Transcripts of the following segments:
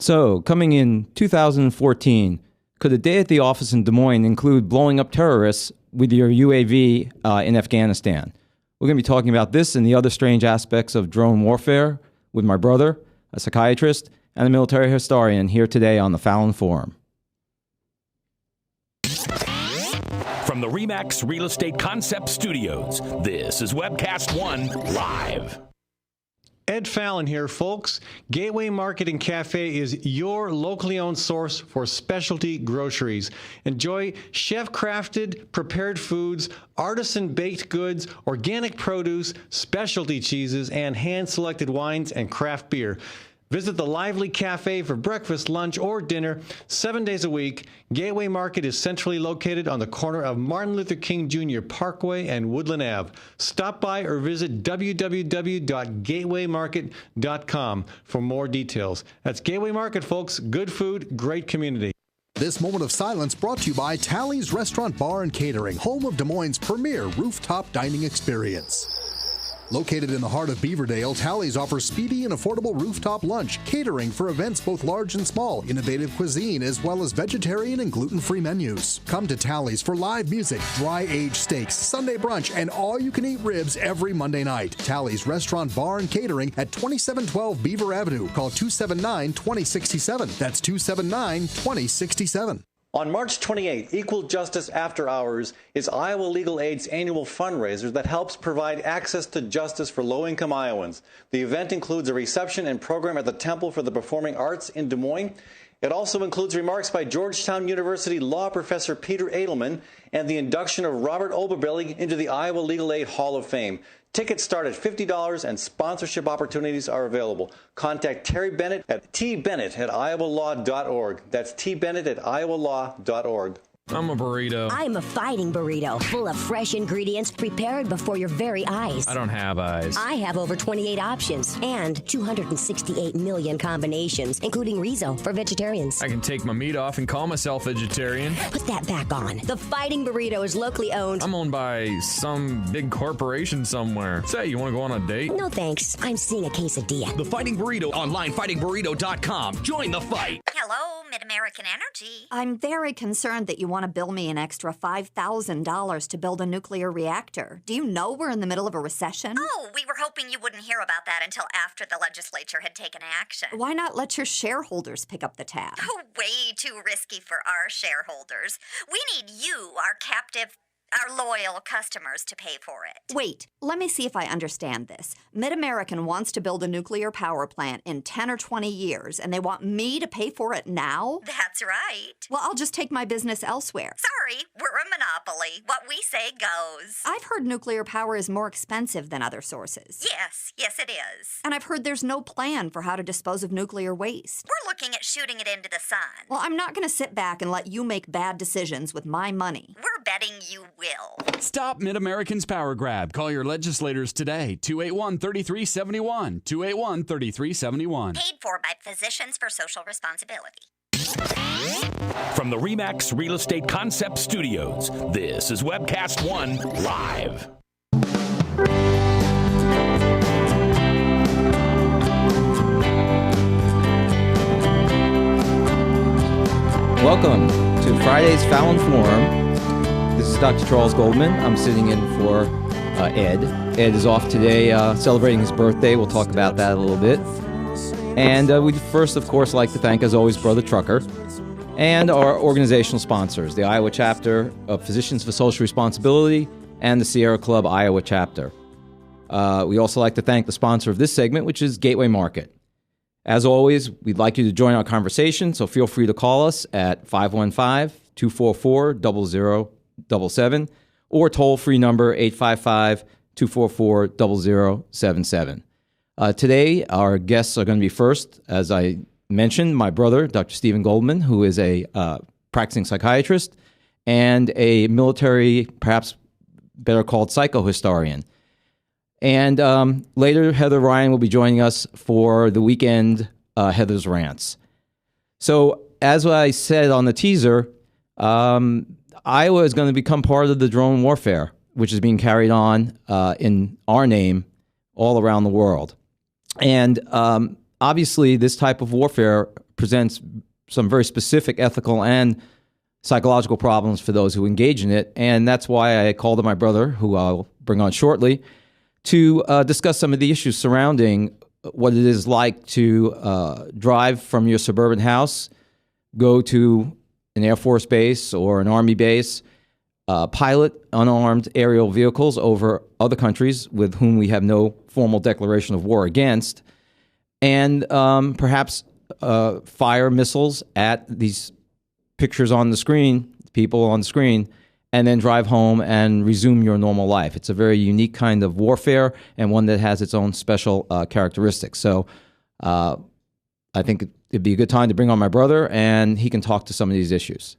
So, coming in 2014, could a day at the office in Des Moines include blowing up terrorists with your UAV in Afghanistan? We're going to be talking about this and the other strange aspects of drone warfare with my brother, a psychiatrist, and a military historian here today on the Fallon Forum. From the RE/MAX Real Estate Concept Studios, this is Webcast One Live. Ed Fallon here, folks. Gateway Market and Cafe is your locally owned source for specialty groceries. Enjoy chef-crafted, prepared foods, artisan baked goods, organic produce, specialty cheeses, and hand-selected wines and craft beer. Visit the lively cafe for breakfast, lunch, or dinner 7 days a week. Gateway Market is centrally located on the corner of Martin Luther King Jr. Parkway and Woodland Ave. Stop by or visit www.gatewaymarket.com for more details. That's Gateway Market, folks. Good food, great community. This moment of silence brought to you by Tally's Restaurant Bar and Catering, home of Des Moines' premier rooftop dining experience. Located in the heart of Beaverdale, Tally's offers speedy and affordable rooftop lunch, catering for events both large and small, innovative cuisine, as well as vegetarian and gluten-free menus. Come to Tally's for live music, dry-aged steaks, Sunday brunch, and all-you-can-eat ribs every Monday night. Tally's Restaurant Bar and Catering at 2712 Beaver Avenue. Call 279-2067. That's 279-2067. On March 28th, Equal Justice After Hours is Iowa Legal Aid's annual fundraiser that helps provide access to justice for low-income Iowans. The event includes a reception and program at the Temple for the Performing Arts in Des Moines. It also includes remarks by Georgetown University law professor Peter Edelman and the induction of Robert Oberbelly into the Iowa Legal Aid Hall of Fame. Tickets start at $50 and sponsorship opportunities are available. Contact Terry Bennett at tbennett@iowalaw.org. That's tbennett@iowalaw.org. I'm a burrito. I'm a fighting burrito, full of fresh ingredients prepared before your very eyes. I don't have eyes. I have over 28 options and 268 million combinations, including Rizo for vegetarians. I can take my meat off and call myself vegetarian. Put that back on. The Fighting Burrito is locally owned. I'm owned by some big corporation somewhere. Say, you want to go on a date? No thanks. I'm seeing a quesadilla. The Fighting Burrito online, fightingburrito.com. Join the fight. Hello, Mid-American Energy. I'm very concerned that you want to bill me an extra $5,000 to build a nuclear reactor. Do you know we're in the middle of a recession? Oh, we were hoping you wouldn't hear about that until after the legislature had taken action. Why not let your shareholders pick up the tab? Oh, way too risky for our shareholders. We need you, our loyal customers, to pay for it. Wait, let me see if I understand this. Mid-American wants to build a nuclear power plant in 10 or 20 years, and they want me to pay for it now? That's right. Well, I'll just take my business elsewhere. Sorry, we're a monopoly. What we say goes. I've heard nuclear power is more expensive than other sources. Yes, it is. And I've heard there's no plan for how to dispose of nuclear waste. We're looking at shooting it into the sun. Well, I'm not going to sit back and let you make bad decisions with my money. We're betting you will. Stop Mid-American's power grab. Call your legislators today. 281-3371. 281-3371. Paid for by Physicians for Social Responsibility. From the RE/MAX Real Estate Concept Studios, this is Webcast One Live. Welcome to Friday's Fallon Forum. This is Dr. Charles Goldman. I'm sitting in for Ed. Ed is off today celebrating his birthday. We'll talk about that a little bit. And we'd first, of course, like to thank, as always, Brother Trucker and our organizational sponsors, the Iowa chapter of Physicians for Social Responsibility and the Sierra Club Iowa chapter. We also like to thank the sponsor of this segment, which is Gateway Market. As always, we'd like you to join our conversation, so feel free to call us at 515-244-0077 or toll-free number 855-244-0077. Today, our guests are going to be first, as I mentioned, my brother, Dr. Stephen Goldman, who is a practicing psychiatrist and a military, perhaps better called psychohistorian. And later, Heather Ryan will be joining us for the weekend Heather's Rants. So, as I said on the teaser, Iowa is going to become part of the drone warfare, which is being carried on in our name all around the world. And obviously, this type of warfare presents some very specific ethical and psychological problems for those who engage in it. And that's why I called on my brother, who I'll bring on shortly, to discuss some of the issues surrounding what it is like to drive from your suburban house, go to an Air Force base or an Army base, pilot unarmed aerial vehicles over other countries with whom we have no formal declaration of war against, and perhaps fire missiles at these pictures on the screen, people on the screen, and then drive home and resume your normal life. It's a very unique kind of warfare and one that has its own special characteristics. So I think it'd be a good time to bring on my brother, and he can talk to some of these issues.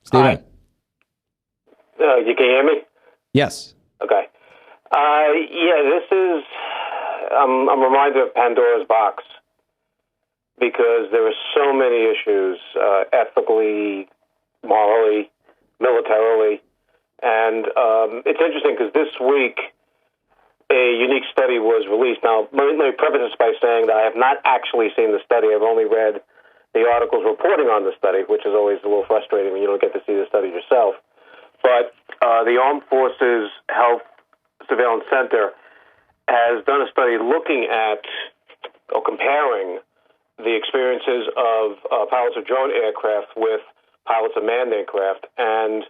Stay Hi. there. You can hear me? Yes. Okay. This is, I'm reminded of Pandora's box, because there are so many issues, ethically, morally, militarily. And it's interesting because this week a unique study was released. Now, let me preface this by saying that I have not actually seen the study. I've only read the articles reporting on the study, which is always a little frustrating when you don't get to see the study yourself. But the Armed Forces Health Surveillance Center has done a study looking at or comparing the experiences of pilots of drone aircraft with pilots of manned aircraft, and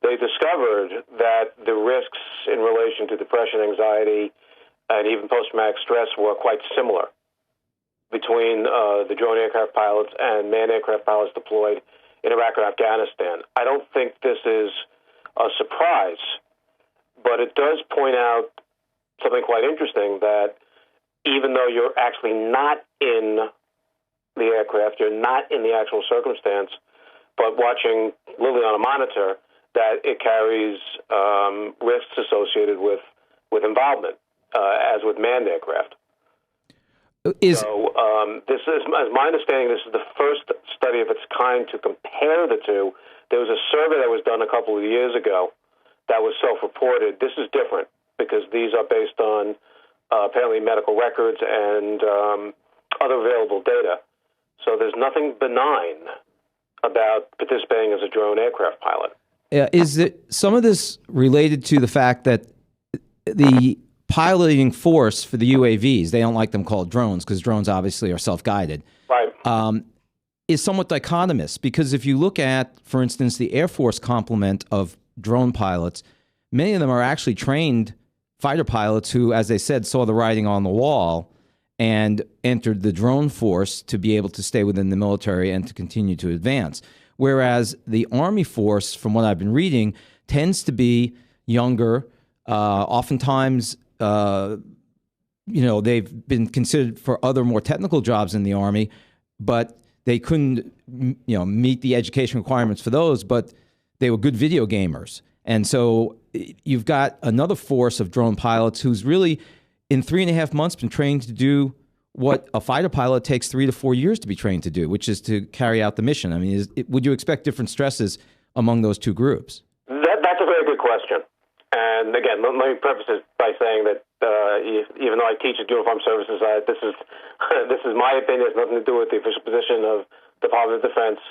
they discovered that the risks in relation to depression, anxiety, and even post-traumatic stress were quite similar between the drone aircraft pilots and manned aircraft pilots deployed in Iraq or Afghanistan. I don't think this is a surprise, but it does point out something quite interesting, that even though you're actually not in the aircraft, you're not in the actual circumstance, but watching literally on a monitor, that it carries risks associated with involvement, as with manned aircraft. This is, as my understanding, this is the first study of its kind to compare the two. There was a survey that was done a couple of years ago that was self-reported. This is different because these are based on apparently medical records and other available data. So there's nothing benign about participating as a drone aircraft pilot. Is it some of this related to the fact that the piloting force for the UAVs, they don't like them called drones because drones obviously are self-guided, right? Is somewhat dichotomous, because if you look at, for instance, the Air Force complement of drone pilots, many of them are actually trained fighter pilots who, as they said, saw the writing on the wall and entered the drone force to be able to stay within the military and to continue to advance. Whereas the Army force, from what I've been reading, tends to be younger. Oftentimes, they've been considered for other more technical jobs in the Army, but they couldn't, meet the education requirements for those, but they were good video gamers. And so you've got another force of drone pilots who's really, in 3.5 months, been trained to do what a fighter pilot takes 3 to 4 years to be trained to do, which is to carry out the mission. I mean, would you expect different stresses among those two groups? That's a very good question. And again, let me preface it by saying that even though I teach at Uniformed Services, this is my opinion. It has nothing to do with the official position of Department of Defense.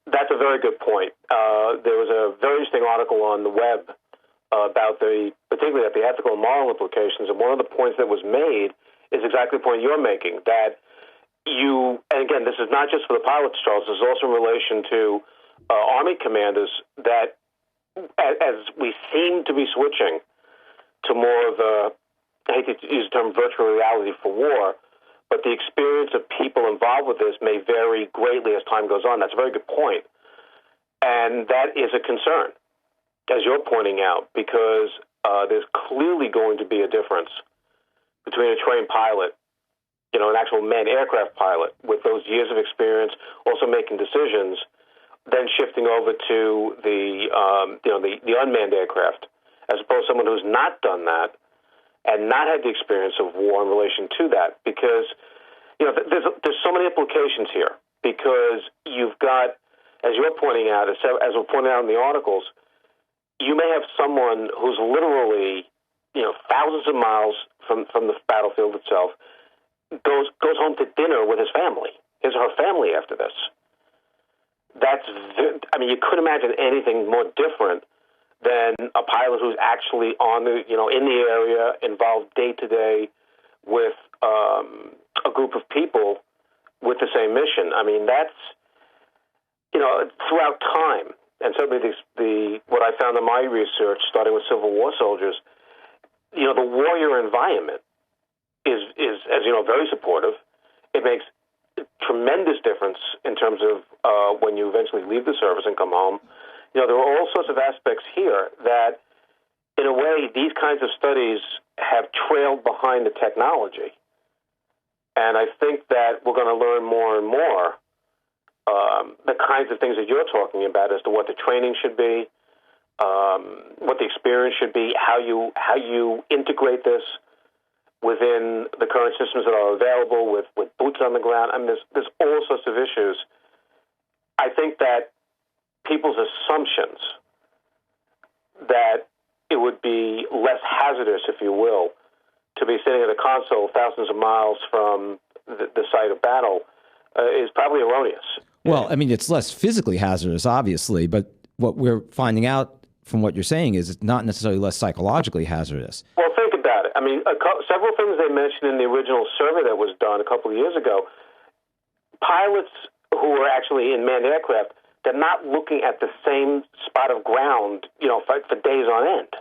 That's a very good point. There was a very interesting article on the web about particularly at the ethical and moral implications, and one of the points that was made is exactly the point you're making, that and again, this is not just for the pilots, Charles, this is also in relation to Army commanders, that as we seem to be switching to more of I hate to use the term virtual reality for war, but the experience of people involved with this may vary greatly as time goes on. That's a very good point. And that is a concern, as you're pointing out, because there's clearly going to be a difference between a trained pilot, an actual manned aircraft pilot with those years of experience, also making decisions, then shifting over to the unmanned aircraft, as opposed to someone who's not done that and not had the experience of war in relation to that. Because there's so many implications here. Because you've got, as you're pointing out, as we're pointing out in the articles, you may have someone who's literally thousands of miles from the battlefield itself, goes home to dinner with his family, his or her family after this. You couldn't imagine anything more different than a pilot who's actually in the area, involved day to day with a group of people with the same mission. I mean, that's, throughout time, and certainly what I found in my research, starting with Civil War soldiers, the warrior environment is as you know, very supportive. It makes a tremendous difference in terms of when you eventually leave the service and come home. There are all sorts of aspects here that, in a way, these kinds of studies have trailed behind the technology. And I think that we're going to learn more and more the kinds of things that you're talking about as to what the training should be, what the experience should be, how you integrate this within the current systems that are available with boots on the ground. I mean, there's all sorts of issues. I think that people's assumptions that it would be less hazardous, if you will, to be sitting at a console thousands of miles from the site of battle is probably erroneous. Well, I mean, it's less physically hazardous, obviously, but what we're finding out from what you're saying is it's not necessarily less psychologically hazardous. Well, think about it. I mean, several things they mentioned in the original survey that was done a couple of years ago. Pilots who are actually in manned aircraft, they're not looking at the same spot of ground, for days on end.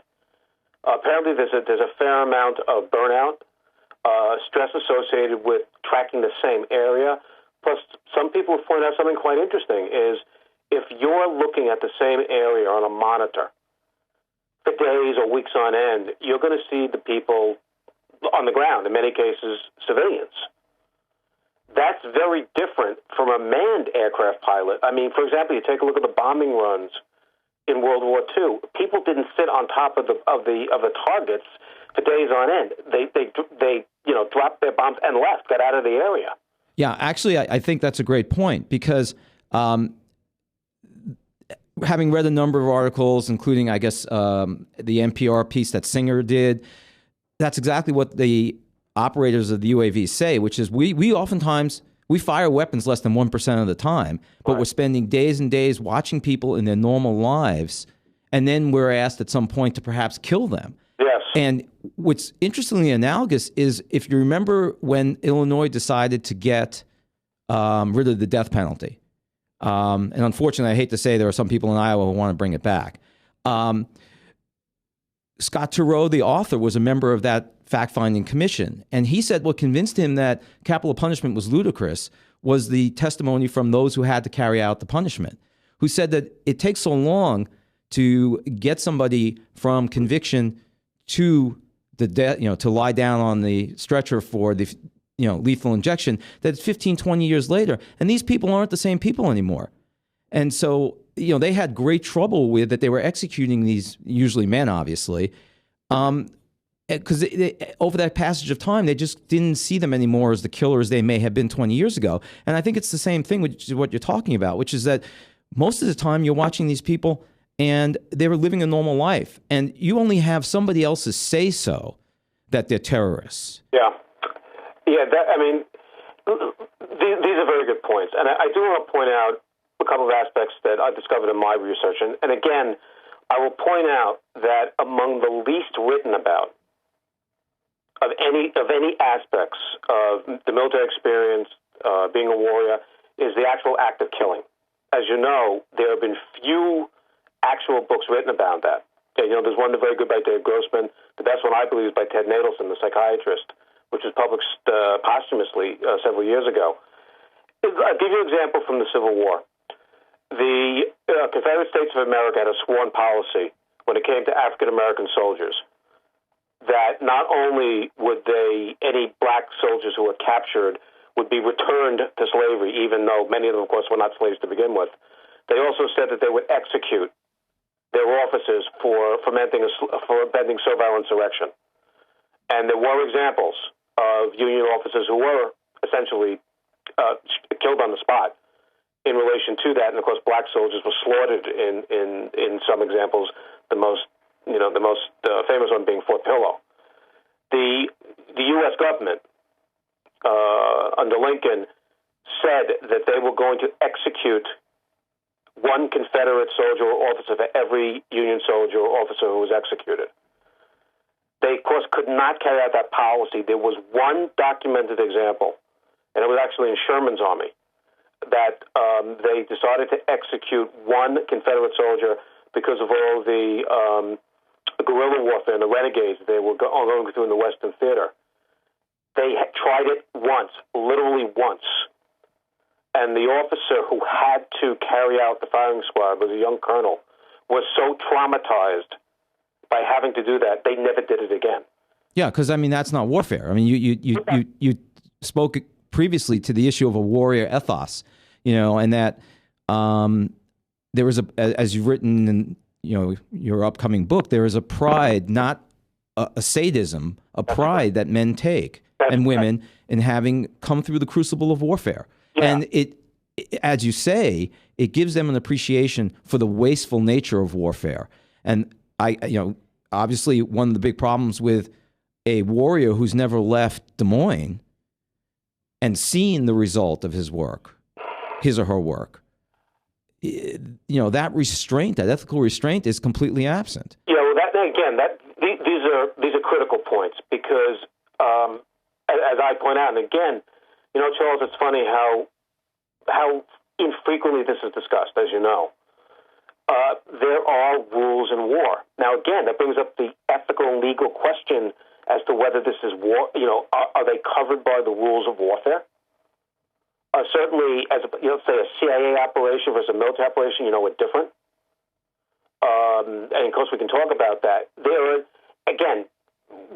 Apparently, there's a fair amount of burnout, stress associated with tracking the same area. Plus, some people have pointed out something quite interesting is if you're looking at the same area on a monitor for days or weeks on end, you're going to see the people on the ground, in many cases, civilians. That's very different from a manned aircraft pilot. I mean, for example, you take a look at the bombing runs in World War II. People didn't sit on top of the targets for days on end. They dropped their bombs and left, got out of the area. Yeah, actually, I think that's a great point because having read a number of articles, including, I guess, the NPR piece that Singer did, that's exactly what the operators of the UAVs say, which is we oftentimes, we fire weapons less than 1% of the time, but we're spending days and days watching people in their normal lives, and then we're asked at some point to perhaps kill them. Yes. And what's interestingly analogous is if you remember when Illinois decided to get rid of the death penalty. And unfortunately, I hate to say there are some people in Iowa who want to bring it back. Scott Turow, the author, was a member of that fact-finding commission. And he said what convinced him that capital punishment was ludicrous was the testimony from those who had to carry out the punishment, who said that it takes so long to get somebody from conviction to the death, to lie down on the stretcher for the lethal injection, that it's 15, 20 years later. And these people aren't the same people anymore. And so, they had great trouble with that. They were executing these, usually men, obviously, because over that passage of time, they just didn't see them anymore as the killers they may have been 20 years ago. And I think it's the same thing with what you're talking about, which is that most of the time you're watching these people and they were living a normal life. And you only have somebody else's say-so that they're terrorists. Yeah. Yeah, these are very good points. And I do want to point out a couple of aspects that I discovered in my research. And again, I will point out that among the least written about of any aspects of the military experience, being a warrior, is the actual act of killing. As you know, there have been few actual books written about that. There's one very good by Dave Grossman. The best one, I believe, is by Ted Natelson, the psychiatrist, which was published posthumously several years ago. I'll give you an example from the Civil War. The Confederate States of America had a sworn policy when it came to African-American soldiers that not only would any black soldiers who were captured would be returned to slavery, even though many of them, of course, were not slaves to begin with. They also said that they would execute their officers for fomenting servile insurrection. And there were examples of Union officers who were essentially killed on the spot in relation to that. And of course, black soldiers were slaughtered in some examples. The most famous one being Fort Pillow. The U.S. government under Lincoln said that they were going to execute one Confederate soldier or officer for every Union soldier or officer who was executed. They, of course, could not carry out that policy. There was one documented example, and it was actually in Sherman's army, that they decided to execute one Confederate soldier because of all the guerrilla warfare and the renegades they were going through in the Western Theater. They had tried it once, literally once. And the officer who had to carry out the firing squad was a young colonel, was so traumatized by having to do that, they never did it again. Yeah, because I mean that's not warfare. I mean you spoke previously to the issue of a warrior ethos, and that there was as you've written in your upcoming book, there is a pride, not a sadism, a pride that men take and women in having come through the crucible of warfare, and it, as you say, it gives them an appreciation for the wasteful nature of warfare. And obviously one of the big problems with a warrior who's never left Des Moines and seen the result of his work, his or her work, that restraint, that ethical restraint, is completely absent. These are critical points because, as I point out, and again, Charles, it's funny how infrequently this is discussed, as you know. There are rules in war. Now, again, that brings up the ethical and legal question as to whether this is war. Are they covered by the rules of warfare? Certainly, as say a CIA operation versus a military operation, are different. And of course, we can talk about that. There are, again,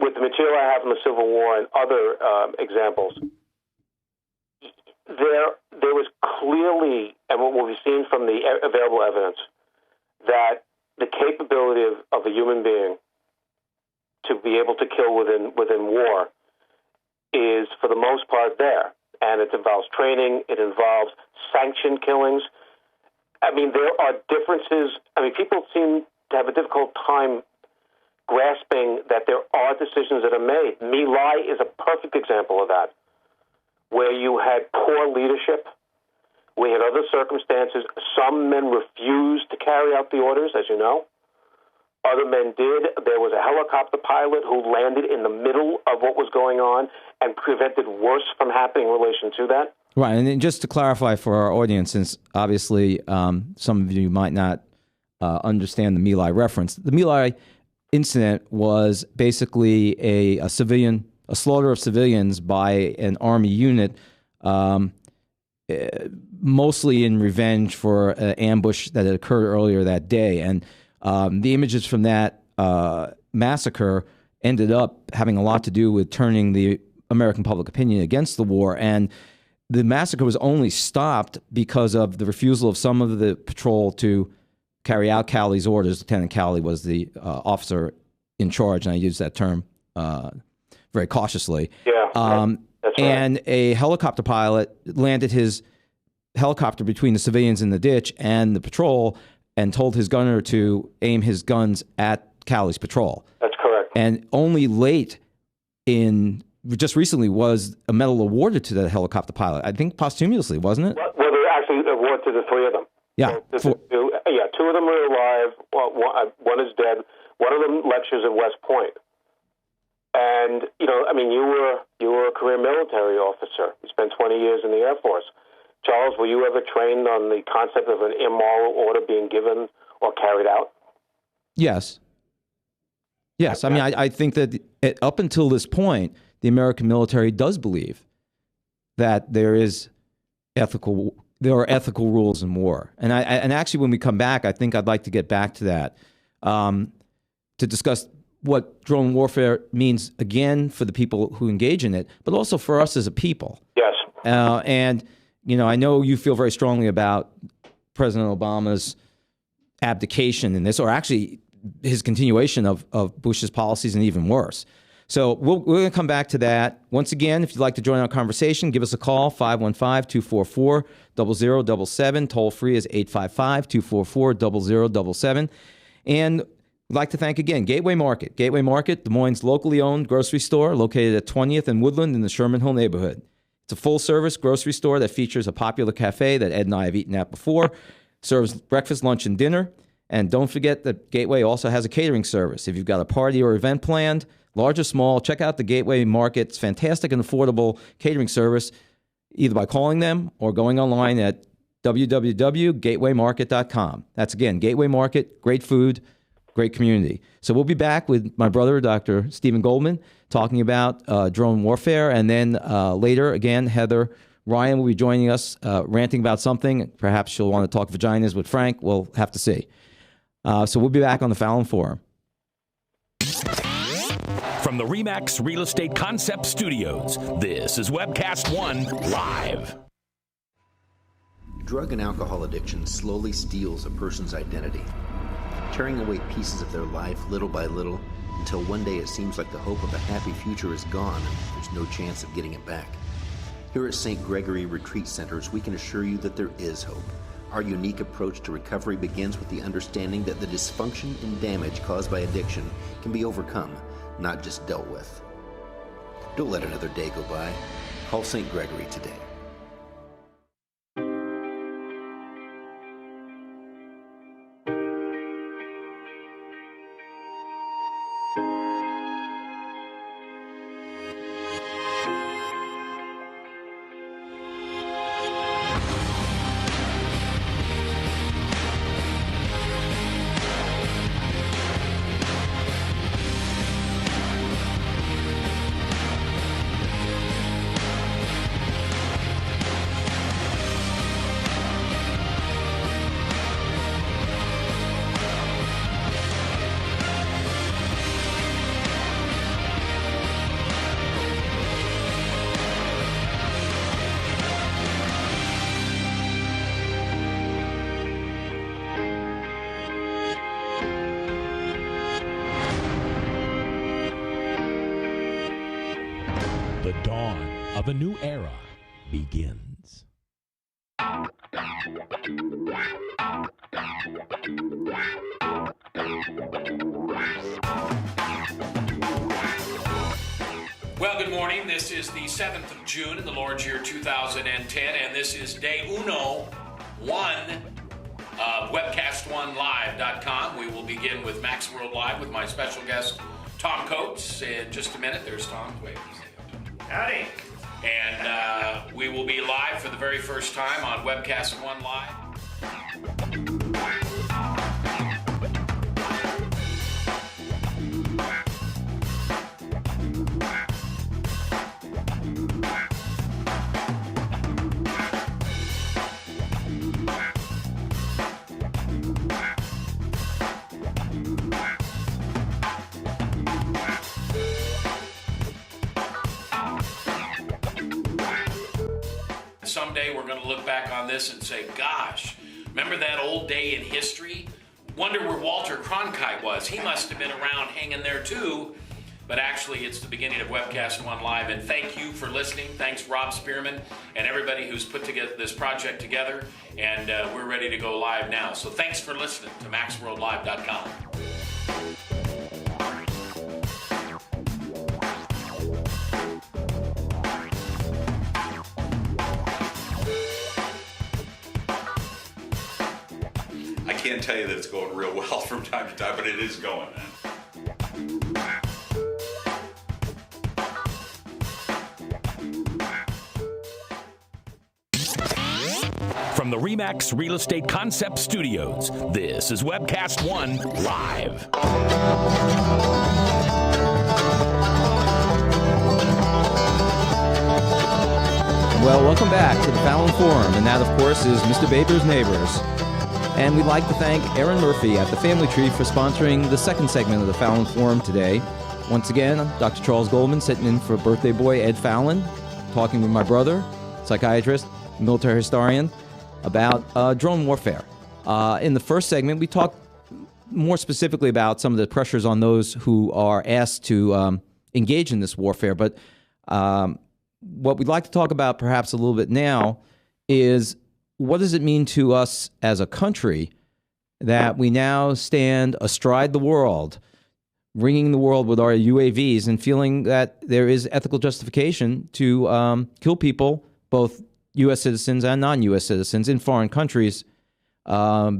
with the material I have from the Civil War and other examples, there was clearly, and what we've seen from the available evidence, that the capability of a human being to be able to kill within war is, for the most part, there. And it involves training. It involves sanctioned killings. I mean, there are differences. I mean, people seem to have a difficult time grasping that there are decisions that are made. My Lai is a perfect example of that, where you had poor leadership. We had other circumstances. Some men refused to carry out the orders, as you know. Other men did. There was a helicopter pilot who landed in the middle of what was going on and prevented worse from happening in relation to that. Right, and then just to clarify for our audience, since obviously some of you might not understand the My Lai reference, the My Lai incident was basically a slaughter of civilians by an army unit, mostly in revenge for an ambush that had occurred earlier that day. And the images from that massacre ended up having a lot to do with turning the American public opinion against the war. And the massacre was only stopped because of the refusal of some of the patrol to carry out Cowley's orders. Lieutenant Cowley was the officer in charge, and I use that term very cautiously. Yeah, that's right. And a helicopter pilot landed his helicopter between the civilians in the ditch and the patrol and told his gunner to aim his guns at Cowley's patrol. That's correct. And only just recently was a medal awarded to the helicopter pilot. I think posthumously, wasn't it? Well, they actually awarded to the three of them. Yeah. So two of them are alive. One is dead. One of them lectures at West Point. And, you were a career military officer. You spent 20 years in the Air Force. Charles, were you ever trained on the concept of an immoral order being given or carried out? Yes. Yes. I mean, I think that up until this point, the American military does believe that there are ethical rules in war. And actually, when we come back, I think I'd like to get back to that to discuss what drone warfare means, again, for the people who engage in it, but also for us as a people. Yes. And I know you feel very strongly about President Obama's abdication in this, or actually his continuation of Bush's policies, and even worse. So we're going to come back to that. Once again, if you'd like to join our conversation, give us a call, 515-244-0077. Toll free is 855-244-0077. And I'd like to thank again Gateway Market. Gateway Market, Des Moines' locally owned grocery store located at 20th and Woodland in the Sherman Hill neighborhood. It's a full-service grocery store that features a popular cafe that Ed and I have eaten at before, serves breakfast, lunch, and dinner. And don't forget that Gateway also has a catering service. If you've got a party or event planned, large or small, check out the Gateway Market's fantastic and affordable catering service, either by calling them or going online at www.gatewaymarket.com. That's, again, Gateway Market, great food, great community. So we'll be back with my brother, Dr. Stephen Goldman, talking about drone warfare. And then later, again, Heather Ryan will be joining us, ranting about something. Perhaps she'll want to talk vaginas with Frank. We'll have to see. So we'll be back on the Fallon Forum. From the RE/MAX Real Estate Concept Studios, this is Webcast One Live. Drug and alcohol addiction slowly steals a person's identity, tearing away pieces of their life little by little until one day it seems like the hope of a happy future is gone and there's no chance of getting it back. Here at St. Gregory Retreat Centers, we can assure you that there is hope. Our unique approach to recovery begins with the understanding that the dysfunction and damage caused by addiction can be overcome, not just dealt with. Don't let another day go by. Call St. Gregory today. The dawn of a new era begins. Well, good morning. This is the 7th of June in the Lord's year 2010, and this is day 101 of WebcastOneLive.com. We will begin with Max World Live with my special guest, Tom Coates. In just a minute, there's Tom. Wait. Howdy. And we will be live for the very first time on Webcast One Live. Someday we're going to look back on this and say, gosh, remember that old day in history? Wonder where Walter Cronkite was. He must have been around hanging there too. But actually, it's the beginning of Webcast One Live. And thank you for listening. Thanks, Rob Spearman, and everybody who's put together this project together. And we're ready to go live now. So thanks for listening to MaxWorldLive.com. I can't tell you that it's going real well from time to time, but it is going, man. From the RE/MAX Real Estate Concept Studios, this is Webcast One Live. Well, welcome back to the Fallon Forum, and that, of course, is Mr. Baber's Neighbors. And we'd like to thank Aaron Murphy at the Family Tree for sponsoring the second segment of the Fallon Forum today. Once again, I'm Dr. Charles Goldman, sitting in for birthday boy Ed Fallon, talking with my brother, psychiatrist, military historian, about drone warfare. In the first segment, we talked more specifically about some of the pressures on those who are asked to engage in this warfare. But what we'd like to talk about perhaps a little bit now is, what does it mean to us as a country that we now stand astride the world ringing the world with our UAVs and feeling that there is ethical justification to kill people, both U.S. citizens and non-U.S. citizens in foreign countries,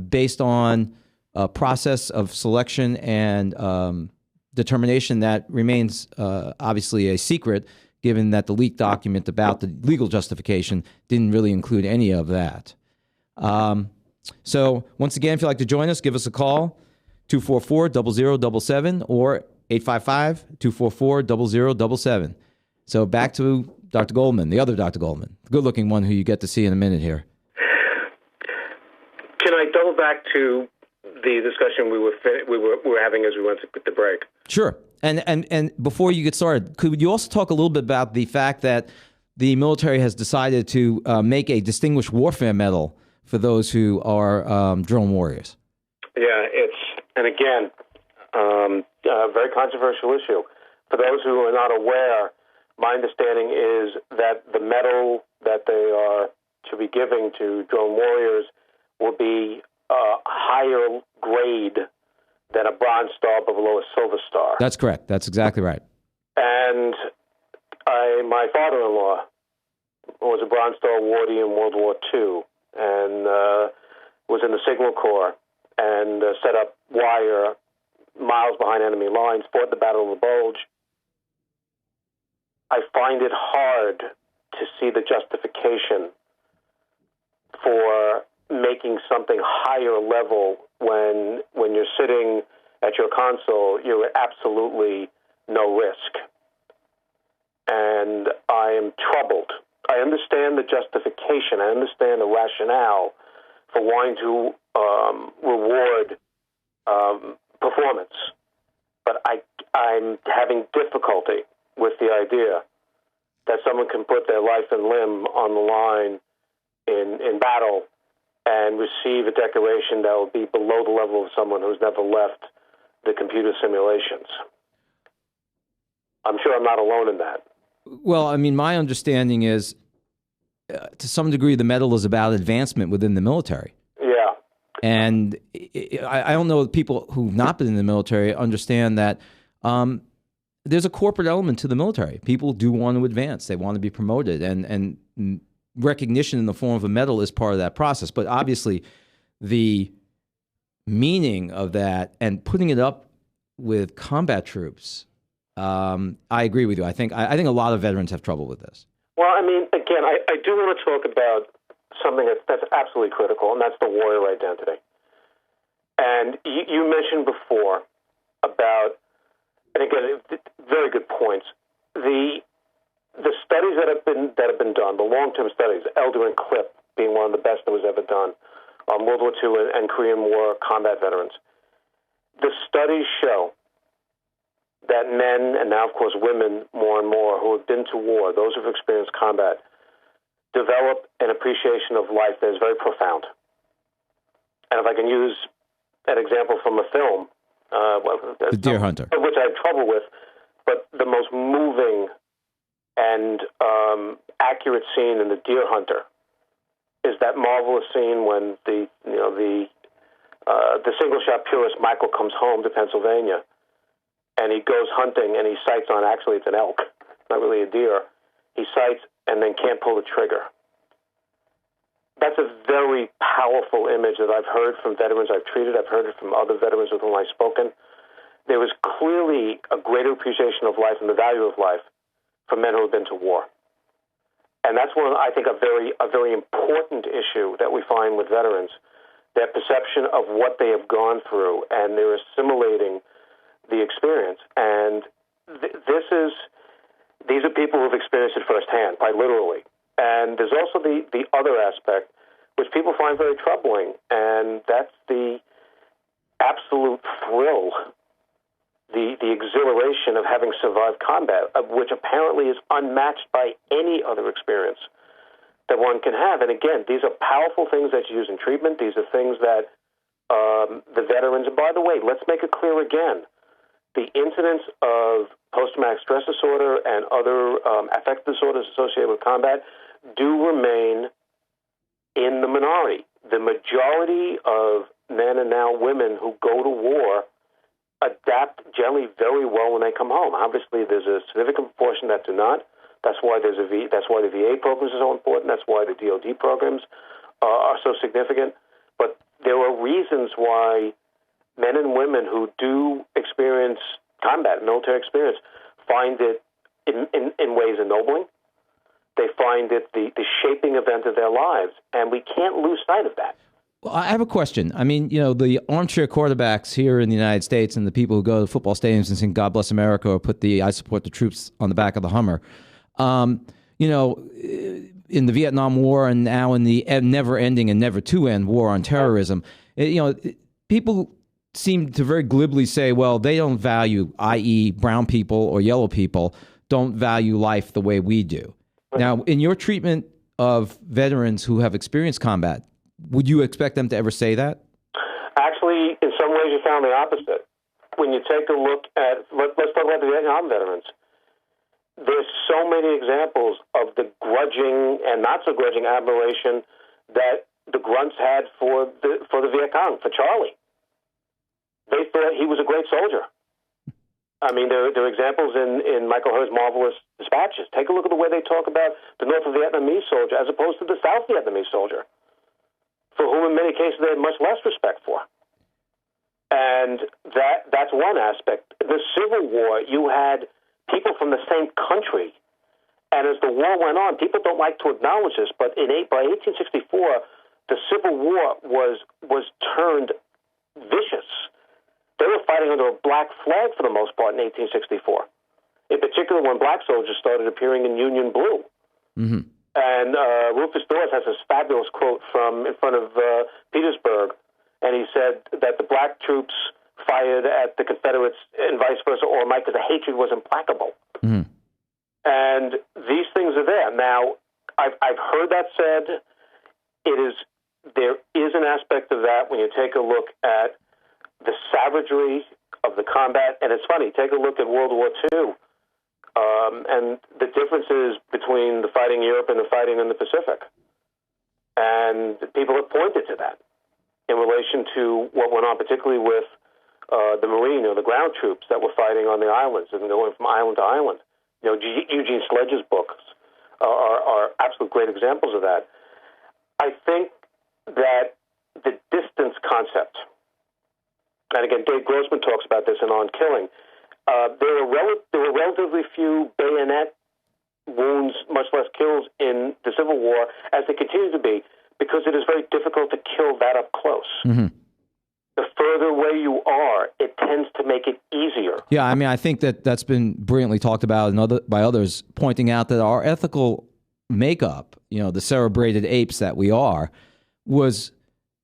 based on a process of selection and determination that remains obviously a secret, given that the leaked document about the legal justification didn't really include any of that. So once again, if you'd like to join us, give us a call, 244-0077 or 855-244-0077. So back to Dr. Goldman, the other Dr. Goldman, the good-looking one who you get to see in a minute here. Can I double back to the discussion we were having as we went to the break? Sure. And before you get started, could you also talk a little bit about the fact that the military has decided to make a distinguished warfare medal for those who are drone warriors? Yeah, and again, a very controversial issue. For those who are not aware, my understanding is that the medal that they are to be giving to drone warriors will be a higher grade than a Bronze Star but below a Silver Star. That's correct. That's exactly right. And my father-in-law was a Bronze Star awardee in World War II and was in the Signal Corps and set up wire miles behind enemy lines, fought the Battle of the Bulge. I find it hard to see the justification for making something higher level when you're sitting at your console, you're at absolutely no risk. And I am troubled. I understand the justification. I understand the rationale for wanting to reward performance. But I'm having difficulty with the idea that someone can put their life and limb on the line in battle and receive a decoration that will be below the level of someone who's never left the computer simulations. I'm sure I'm not alone in that. Well, I mean, my understanding is, to some degree, the medal is about advancement within the military. Yeah. And I don't know if people who've not been in the military understand that there's a corporate element to the military. People do want to advance. They want to be promoted. And recognition in the form of a medal is part of that process. But obviously, the meaning of that and putting it up with combat troops, I agree with you. I think a lot of veterans have trouble with this. Well, I mean, again, I do want to talk about something that's absolutely critical, and that's the warrior identity. And you mentioned before about, and again, very good points. The studies that have been done, the long-term studies, Elder and Clip being one of the best that was ever done, World War II and Korean War combat veterans. The studies show that men, and now, of course, women more and more, who have been to war, those who have experienced combat, develop an appreciation of life that is very profound. And if I can use an example from a film, The Deer Hunter, which I have trouble with, but the most moving and accurate scene in The Deer Hunter is that marvelous scene when the single-shot purist Michael comes home to Pennsylvania, and he goes hunting, and he sights on, actually it's an elk, not really a deer. He sights and then can't pull the trigger. That's a very powerful image that I've heard from veterans I've treated. I've heard it from other veterans with whom I've spoken. There was clearly a greater appreciation of life and the value of life for men who have been to war. And that's one, I think, a very important issue that we find with veterans, their perception of what they have gone through, and they're assimilating the experience. And these are people who have experienced it firsthand, quite literally. And there's also the other aspect, which people find very troubling, and that's the absolute thrill, the exhilaration of having survived combat, which apparently is unmatched by any other experience that one can have. And again, these are powerful things that you use in treatment. These are things that the veterans, and by the way, let's make it clear again, the incidence of post-traumatic stress disorder and other affective disorders associated with combat do remain in the minority. The majority of men and now women who go to war adapt generally very well when they come home. Obviously, there's a significant proportion that do not. That's why that's why the VA programs are so important. That's why the DoD programs are so significant. But there are reasons why men and women who do experience combat, military experience, find it in ways ennobling. They find it the shaping event of their lives, and we can't lose sight of that. Well, I have a question. I mean, the armchair quarterbacks here in the United States and the people who go to football stadiums and sing God Bless America or put the I support the troops on the back of the Hummer, in the Vietnam War and now in the never-ending and never-to-end war on terrorism, people seem to very glibly say, well, they don't value, i.e. brown people or yellow people, don't value life the way we do. Now, in your treatment of veterans who have experienced combat, would you expect them to ever say that? Actually, in some ways, you found the opposite. When you take a look at, let's talk about the Vietnam veterans. There's so many examples of the grudging and not so grudging admiration that the grunts had for the Viet Cong, for Charlie. They thought he was a great soldier. I mean, there are examples in Michael Herr's marvelous dispatches. Take a look at the way they talk about the North Vietnamese soldier as opposed to the South Vietnamese soldier, for whom in many cases they had much less respect for. And that's one aspect. The Civil War, you had people from the same country, and as the war went on, people don't like to acknowledge this, but by 1864, the Civil War was turned vicious. They were fighting under a black flag for the most part in 1864. In particular, when black soldiers started appearing in Union blue. Mm-hmm. And Rufus Dawes has this fabulous quote from in front of Petersburg, and he said that the black troops fired at the Confederates and vice versa, or might, because the hatred was implacable. Mm-hmm. And these things are there. Now, I've heard that said. There is an aspect of that when you take a look at the savagery of the combat. And it's funny, take a look at World War II and the differences between the fighting in Europe and the fighting in the Pacific. And people have pointed to that in relation to what went on, particularly with the Marine or the ground troops that were fighting on the islands and going from island to island. Eugene Sledge's books are absolute great examples of that. I think that the distance concept, and again, Dave Grossman talks about this in On Killing, there were relatively few bayonet wounds, much less kills in the Civil War, as they continue to be, because it is very difficult to kill that up close. Mm-hmm. The further away you are, it tends to make it easier. Yeah, I mean, I think that's been brilliantly talked about by others, pointing out that our ethical makeup, the cerebrated apes that we are, was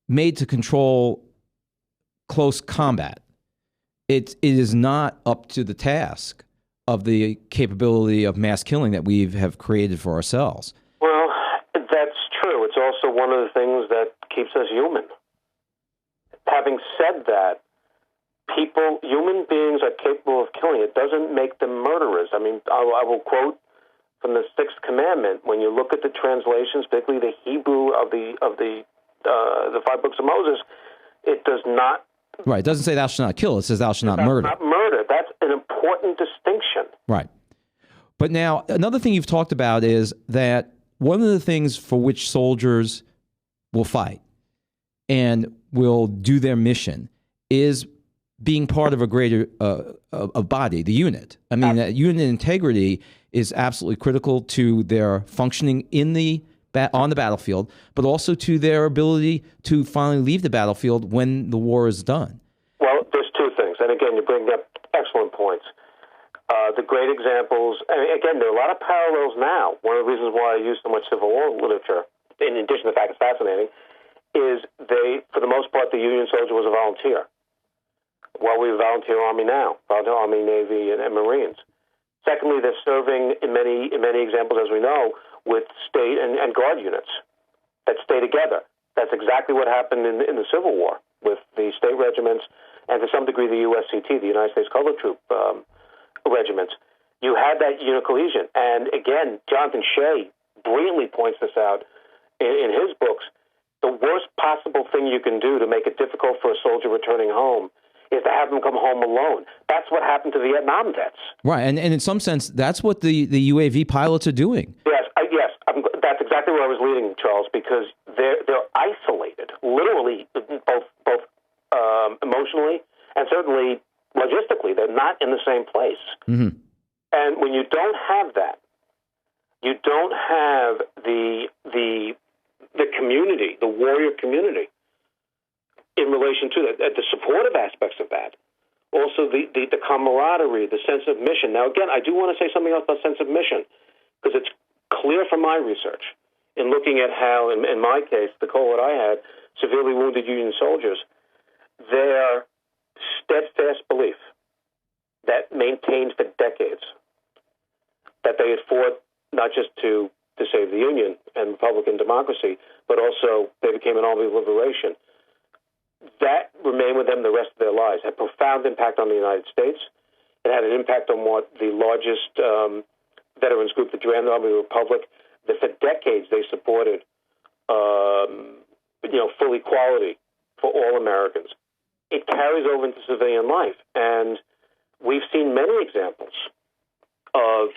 made to control close combat. It is not up to the task of the capability of mass killing that we have created for ourselves. Well, that's true. It's also one of the things that keeps us human. Having said that, human beings are capable of killing. It doesn't make them murderers. I mean, I will quote from the Sixth Commandment. When you look at the translations, particularly the Hebrew of the 5 books of Moses, it does not. Right. It doesn't say thou shalt not kill. It says thou shalt not murder. Not murder. That's an important distinction. Right. But now, another thing you've talked about is that one of the things for which soldiers will fight and will do their mission is being part of a greater a body, the unit. I mean, that unit integrity is absolutely critical to their functioning on the battlefield, but also to their ability to finally leave the battlefield when the war is done. Well, there's two things. And again, you bring up excellent points. The great examples, and again, there are a lot of parallels now. One of the reasons why I use so much Civil War literature, in addition to the fact it's fascinating, is for the most part, the Union soldier was a volunteer. Well, we have a volunteer army now, volunteer army, Navy, and Marines. Secondly, they're serving in many examples, as we know, with state and guard units that stay together. That's exactly what happened in the Civil War with the state regiments and to some degree the USCT, the United States Colored Troop regiments. You had that unit cohesion. And again, Jonathan Shea brilliantly points this out in his books. The worst possible thing you can do to make it difficult for a soldier returning home is to have them come home alone. That's what happened to Vietnam vets. Right, and in some sense, that's what the UAV pilots are doing. Yes, that's exactly where I was leading, Charles, because they're isolated, literally, both emotionally and certainly logistically. They're not in the same place. Mm-hmm. And when you don't have that, you don't have the community, the warrior community, in relation to that, the supportive aspects of that. Also, the camaraderie, the sense of mission. Now, again, I do want to say something else about sense of mission, because it's clear from my research in looking at how, in my case, the cohort I had, severely wounded Union soldiers, their steadfast belief that maintained for decades that they had fought not just to save the Union and Republican democracy, but also they became an army of liberation. That remained with them the rest of their lives, had profound impact on the United States. It had an impact on what the largest veterans group, the Grand Army Republic, that for decades they supported, full equality for all Americans. It carries over into civilian life, and we've seen many examples of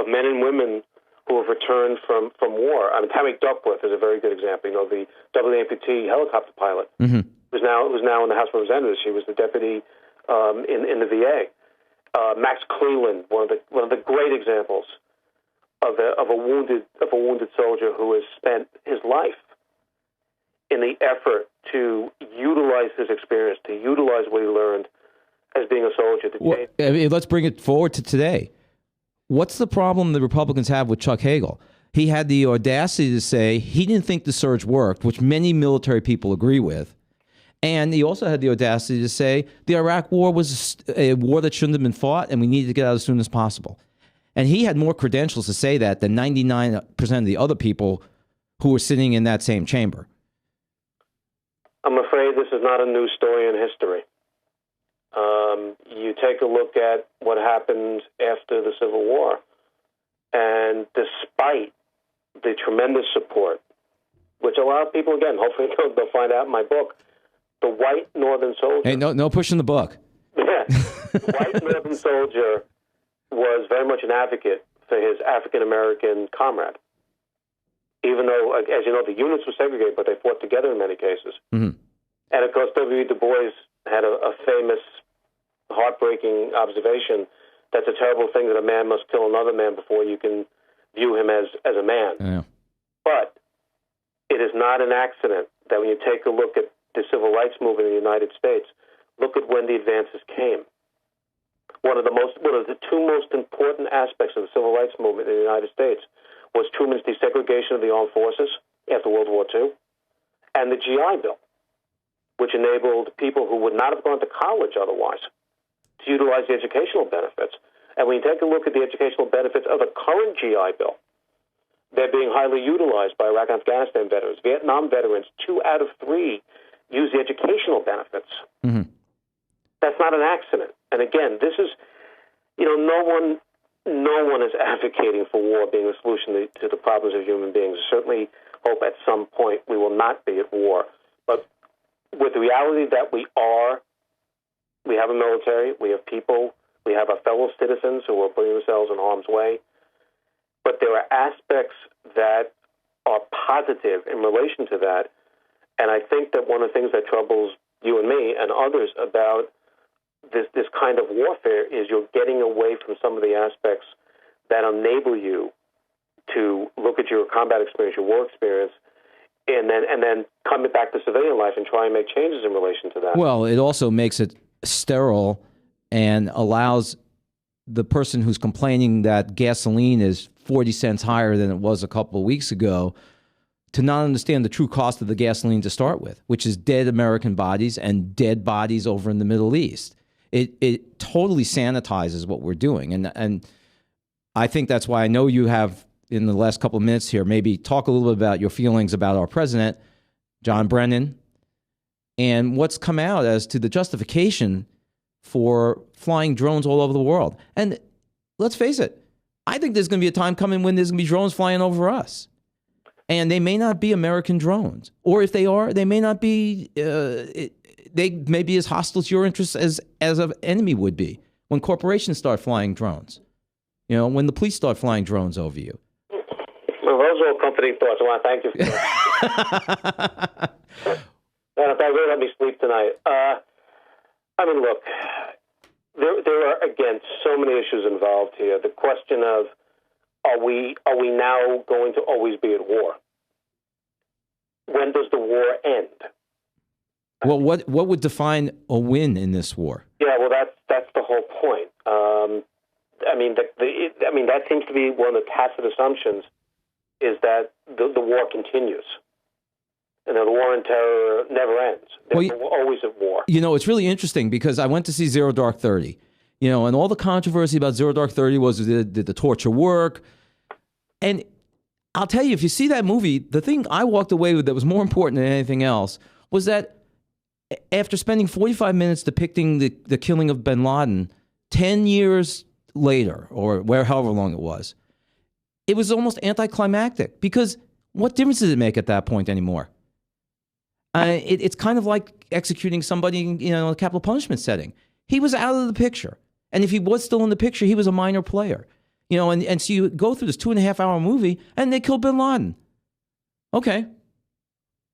men and women who have returned from war. I mean, Tammy Duckworth is a very good example. The double amputee helicopter pilot, mm-hmm. who's now in the House of Representatives. She was the deputy in the VA. Max Cleland, one of the great examples of a wounded soldier who has spent his life in the effort to utilize his experience, to utilize what he learned as being a soldier. Let's bring it forward to today. What's the problem the Republicans have with Chuck Hagel? He had the audacity to say he didn't think the surge worked, which many military people agree with. And he also had the audacity to say the Iraq war was a war that shouldn't have been fought and we needed to get out as soon as possible. And he had more credentials to say that than 99% of the other people who were sitting in that same chamber. I'm afraid this is not a new story in history. You take a look at what happened after the Civil War, and despite the tremendous support, which a lot of people, again, hopefully they'll find out in my book, the white Northern soldier. Hey, no pushing the book. Yeah, the white Northern soldier was very much an advocate for his African-American comrade. Even though, as you know, the units were segregated, but they fought together in many cases. Mm-hmm. And, of course, W. Du Bois had a famous, heartbreaking observation that's a terrible thing that a man must kill another man before you can view him as a man. Yeah. But it is not an accident that when you take a look at the civil rights movement in the United States, look at when the advances came. One of the two most important aspects of the civil rights movement in the United States was Truman's desegregation of the armed forces after World War II, and the GI Bill, which enabled people who would not have gone to college otherwise to utilize the educational benefits. And when you take a look at the educational benefits of the current GI Bill, they're being highly utilized by Iraq and Afghanistan veterans. Vietnam veterans, 2 out of 3 use the educational benefits. Mm-hmm. That's not an accident. And again, this is, no one is advocating for war being a solution to the problems of human beings. I certainly hope at some point we will not be at war. But with the reality that we have a military, we have people, we have our fellow citizens who are putting themselves in harm's way. But there are aspects that are positive in relation to that. And I think that one of the things that troubles you and me and others about this kind of warfare is you're getting away from some of the aspects that enable you to look at your combat experience, your war experience, and then come back to civilian life and try and make changes in relation to that. Well, it also makes it sterile and allows the person who's complaining that gasoline is 40 cents higher than it was a couple of weeks ago to not understand the true cost of the gasoline to start with, which is dead American bodies and dead bodies over in the Middle East. It totally sanitizes what we're doing. And I think that's why I know you have, in the last couple of minutes here, maybe talk a little bit about your feelings about our president, John Brennan, and what's come out as to the justification for flying drones all over the world. And let's face it, I think there's going to be a time coming when there's going to be drones flying over us. And they may not be American drones. Or if they are, they may not be they may be as hostile to your interests as an enemy would be when corporations start flying drones. You know, when the police start flying drones over you. Well, those are all comforting thoughts. I want to thank you for that. And that really let me sleep tonight. I mean, look, there are, again, so many issues involved here. The question of, are we now going to always be at war? When does the war end? Well, what would define a win in this war? Yeah, well, that's the whole point. I mean, that seems to be one of the tacit assumptions, is that the war continues. And the war on terror never ends. We're always at war. You know, it's really interesting because I went to see Zero Dark 30. You know, and all the controversy about Zero Dark 30 was, did the torture work? And I'll tell you, if you see that movie, the thing I walked away with that was more important than anything else was that after spending 45 minutes depicting the killing of bin Laden, 10 years later, or however long it was almost anticlimactic, because what difference does it make at that point anymore? It's kind of like executing somebody in a capital punishment setting. He was out of the picture. And if he was still in the picture, he was a minor player. You know, and so you go through this 2.5-hour movie and they kill bin Laden. Okay.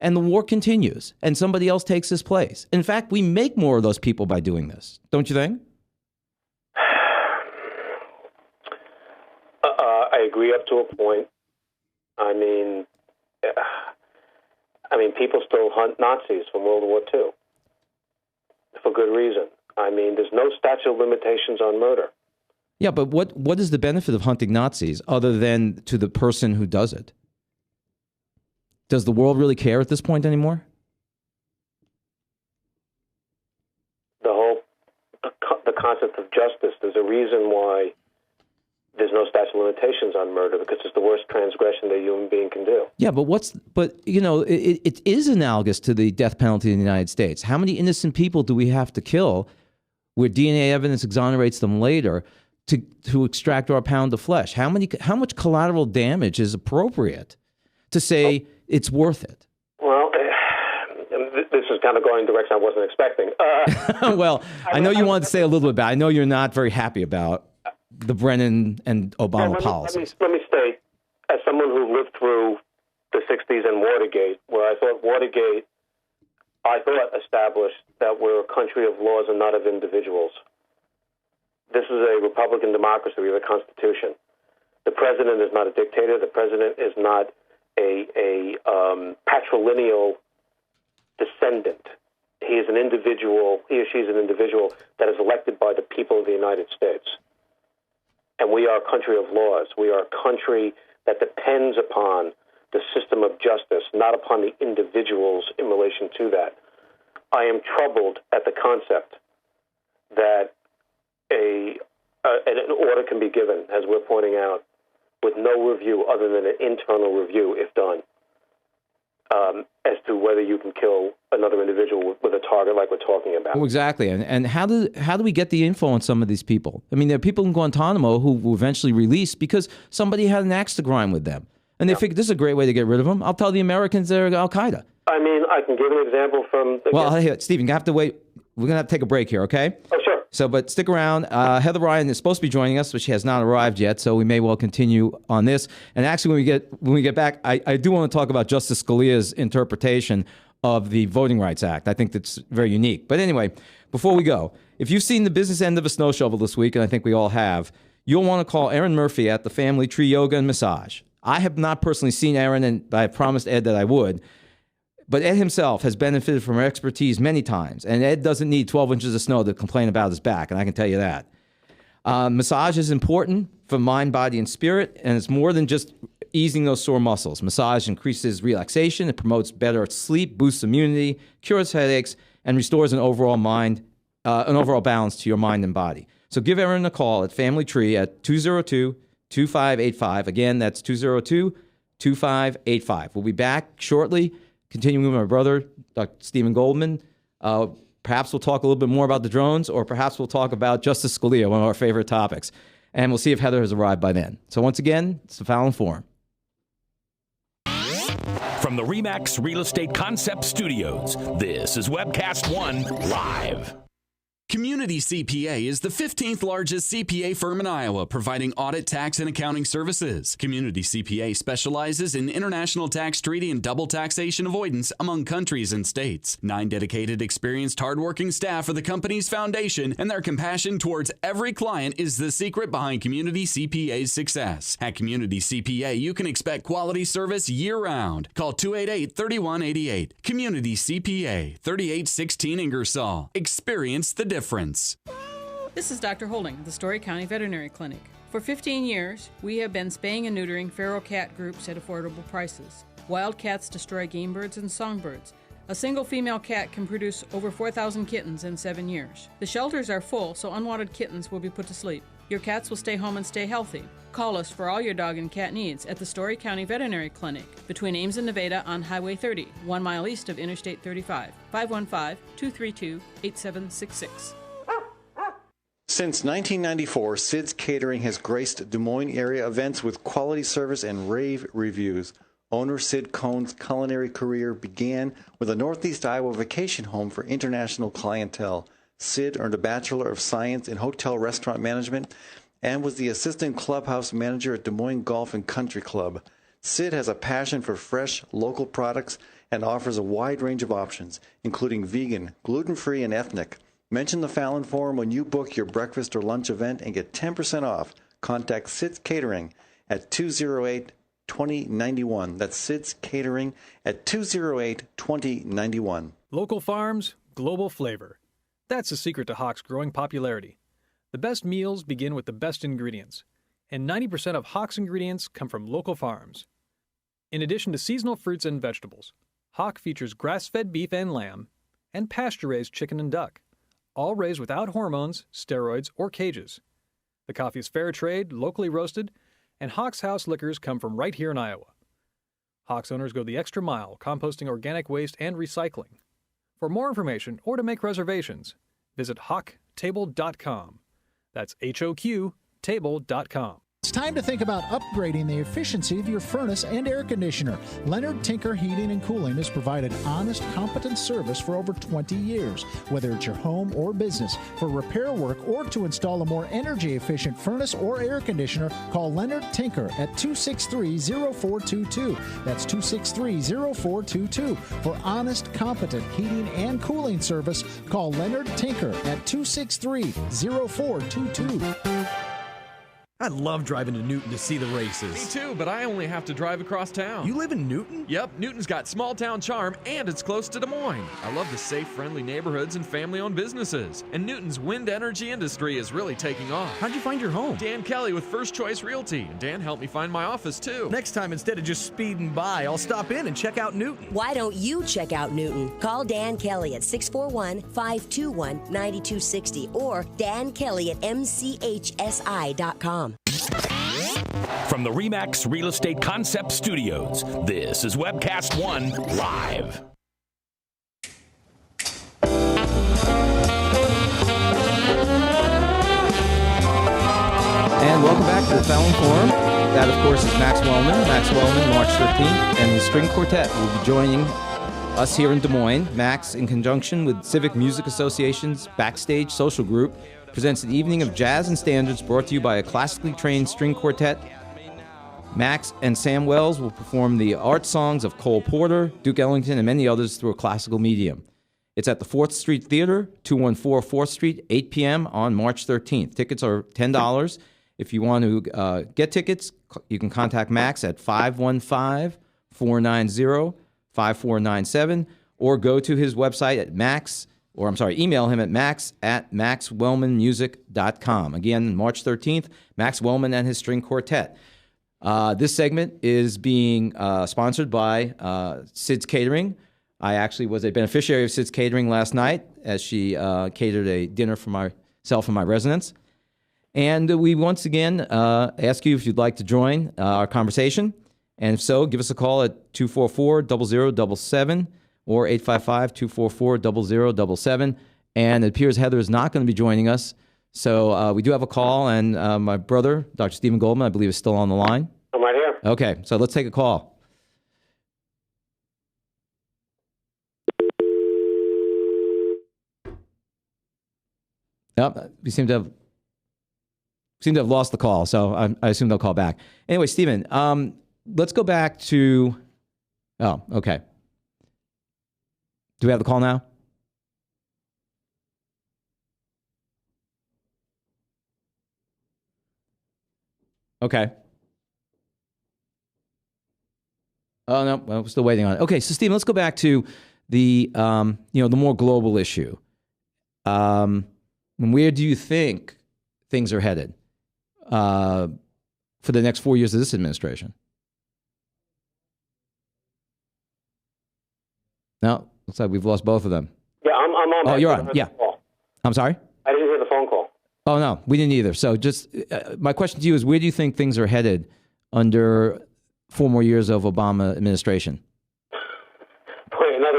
And the war continues and somebody else takes his place. In fact, we make more of those people by doing this. Don't you think? I agree up to a point. I mean, people still hunt Nazis from World War II for good reason. I mean, there's no statute of limitations on murder. Yeah, but what is the benefit of hunting Nazis other than to the person who does it? Does the world really care at this point anymore? The concept of justice, there's a reason why there's no statute of limitations on murder, because it's the worst transgression that a human being can do. Yeah, but you know, it is analogous to the death penalty in the United States. How many innocent people do we have to kill where DNA evidence exonerates them later to extract our pound of flesh? How much collateral damage is appropriate to say it's worth it? Well, this is kind of going in a direction I wasn't expecting. Well, I know you wanted to say a little bit about it. I know you're not very happy about the Brennan and Obama policies. Let me state, as someone who lived through the 60s and Watergate, where I thought established that we're a country of laws and not of individuals. This is a Republican democracy. We have a constitution. The president is not a dictator. The president is not a patrilineal descendant. He is an individual. He or she is an individual that is elected by the people of the United States. And we are a country of laws. We are a country that depends upon the system of justice, not upon the individuals in relation to that. I am troubled at the concept that an order can be given, as we're pointing out, with no review other than an internal review, if done, as to whether you can kill another individual with a target like we're talking about. Well, exactly. And how do we get the info on some of these people? I mean, there are people in Guantanamo who will eventually release because somebody had an axe to grind with them. And they figured this is a great way to get rid of them. I'll tell the Americans they're Al-Qaeda. I mean, I can give an example from... Well, Stephen, you have to wait. We're going to have to take a break here, okay? Oh, sure. So, but stick around. Heather Ryan is supposed to be joining us, but she has not arrived yet, so we may well continue on this. And actually, when we get back, I do want to talk about Justice Scalia's interpretation of the Voting Rights Act. I think that's very unique. But anyway, before we go, if you've seen the business end of a snow shovel this week, and I think we all have, you'll want to call Erin Murphy at the Family Tree Yoga and Massage. I have not personally seen Erin, but I promised Ed that I would. But Ed himself has benefited from her expertise many times, and Ed doesn't need 12 inches of snow to complain about his back, and I can tell you that. Massage is important for mind, body, and spirit, and it's more than just easing those sore muscles. Massage increases relaxation, it promotes better sleep, boosts immunity, cures headaches, and restores an overall balance to your mind and body. So give Erin a call at Family Tree at 202-2585. Again, that's 202-2585. We'll be back shortly, continuing with my brother, Dr. Stephen Goldman. Perhaps we'll talk a little bit more about the drones, or perhaps we'll talk about Justice Scalia, one of our favorite topics. And we'll see if Heather has arrived by then. So once again, it's the Fallon Forum. From From the RE/MAX Real Estate Concept Studios, this is Webcast One Live. Community CPA is the 15th largest CPA firm in Iowa, providing audit, tax, and accounting services. Community CPA specializes in international tax treaty and double taxation avoidance among countries and states. 9 dedicated, experienced, hardworking staff are the company's foundation, and their compassion towards every client is the secret behind Community CPA's success. At Community CPA, you can expect quality service year-round. Call 288-3188. Community CPA, 3816 Ingersoll. Experience the difference. This is Dr. Holding of the Story County Veterinary Clinic. For 15 years, we have been spaying and neutering feral cat groups at affordable prices. Wild cats destroy game birds and songbirds. A single female cat can produce over 4,000 kittens in 7 years. The shelters are full, so unwanted kittens will be put to sleep. Your cats will stay home and stay healthy. Call us for all your dog and cat needs at the Story County Veterinary Clinic between Ames and Nevada on Highway 30, 1 mile east of Interstate 35. 515-232-8766. Since 1994, Sid's Catering has graced Des Moines area events with quality service and rave reviews. Owner Sid Cohn's culinary career began with a Northeast Iowa vacation home for international clientele. Sid earned a Bachelor of Science in Hotel Restaurant Management and was the assistant clubhouse manager at Des Moines Golf and Country Club. Sid has a passion for fresh, local products and offers a wide range of options, including vegan, gluten-free, and ethnic. Mention the Fallon Forum when you book your breakfast or lunch event and get 10% off. Contact Sid's Catering at 208-2091. That's Sid's Catering at 208-2091. Local farms, global flavor. That's the secret to Hawk's growing popularity. The best meals begin with the best ingredients, and 90% of Hawk's ingredients come from local farms. In addition to seasonal fruits and vegetables, Hawk features grass-fed beef and lamb, and pasture-raised chicken and duck, all raised without hormones, steroids, or cages. The coffee is fair trade, locally roasted, and Hawk's House liquors come from right here in Iowa. Hawk's owners go the extra mile, composting organic waste and recycling. For more information or to make reservations, visit hawktable.com. That's HOQ table.com. It's time to think about upgrading the efficiency of your furnace and air conditioner. Leonard Tinker Heating and Cooling has provided honest, competent service for over 20 years. Whether it's your home or business, for repair work or to install a more energy-efficient furnace or air conditioner, call Leonard Tinker at 263-0422. That's 263-0422. For honest, competent heating and cooling service, call Leonard Tinker at 263-0422. I love driving to Newton to see the races. Me too, but I only have to drive across town. You live in Newton? Yep, Newton's got small town charm and it's close to Des Moines. I love the safe, friendly neighborhoods and family-owned businesses. And Newton's wind energy industry is really taking off. How'd you find your home? Dan Kelly with First Choice Realty. And Dan helped me find my office too. Next time, instead of just speeding by, I'll stop in and check out Newton. Why don't you check out Newton? Call Dan Kelly at 641-521-9260 or Dan Kelly at mchsi.com. From the RE/MAX Real Estate Concept Studios, this is Webcast One Live. And welcome back to the Fallon Forum. That, of course, is Max Wellman. Max Wellman, March 13th, and the String Quartet will be joining us here in Des Moines. Max, in conjunction with Civic Music Association's Backstage Social Group, presents an evening of jazz and standards brought to you by a classically trained string quartet. Max and Sam Wells will perform the art songs of Cole Porter, Duke Ellington, and many others through a classical medium. It's at the 4th Street Theater, 214 4th Street, 8 p.m. on March 13th. Tickets are $10. If you want to get tickets, you can contact Max at 515-490-5497 or go to his website at email him at max@maxwellmanmusic.com. Again, March 13th, Max Wellman and his string quartet. This segment is being sponsored by Sid's Catering. I actually was a beneficiary of Sid's Catering last night as she catered a dinner for myself and my residents. And we once again ask you if you'd like to join our conversation. And if so, give us a call at 244-0077 or 855-244-0077. And it appears Heather is not going to be joining us. So we do have a call, and my brother, Dr. Stephen Goldman, I believe, is still on the line. I'm right here. Okay, so let's take a call. Nope, we seem to have lost the call, so I assume they'll call back. Anyway, Stephen, let's go back to. Oh, okay. Do we have the call now? Okay. Oh no, well, we're still waiting on it. Okay, so Stephen, let's go back to the the more global issue. Where do you think things are headed for the next 4 years of this administration? No, looks like we've lost both of them. Yeah, I'm on. Oh, you're on. Yeah. I'm sorry? I didn't hear the phone call. Oh, no, we didn't either. So just my question to you is, where do you think things are headed under 4 more years of Obama administration?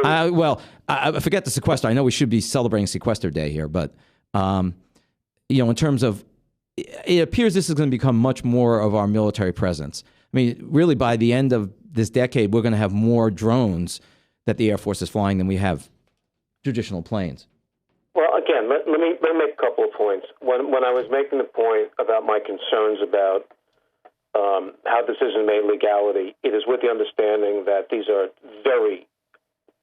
I forget the sequester. I know we should be celebrating Sequester Day here, but in terms of, it appears this is going to become much more of our military presence. I mean, really, by the end of this decade, we're going to have more drones that the Air Force is flying than we have traditional planes. Well, again, let me make a couple of points. When I was making the point about my concerns about how this isn't made legality, it is with the understanding that these are very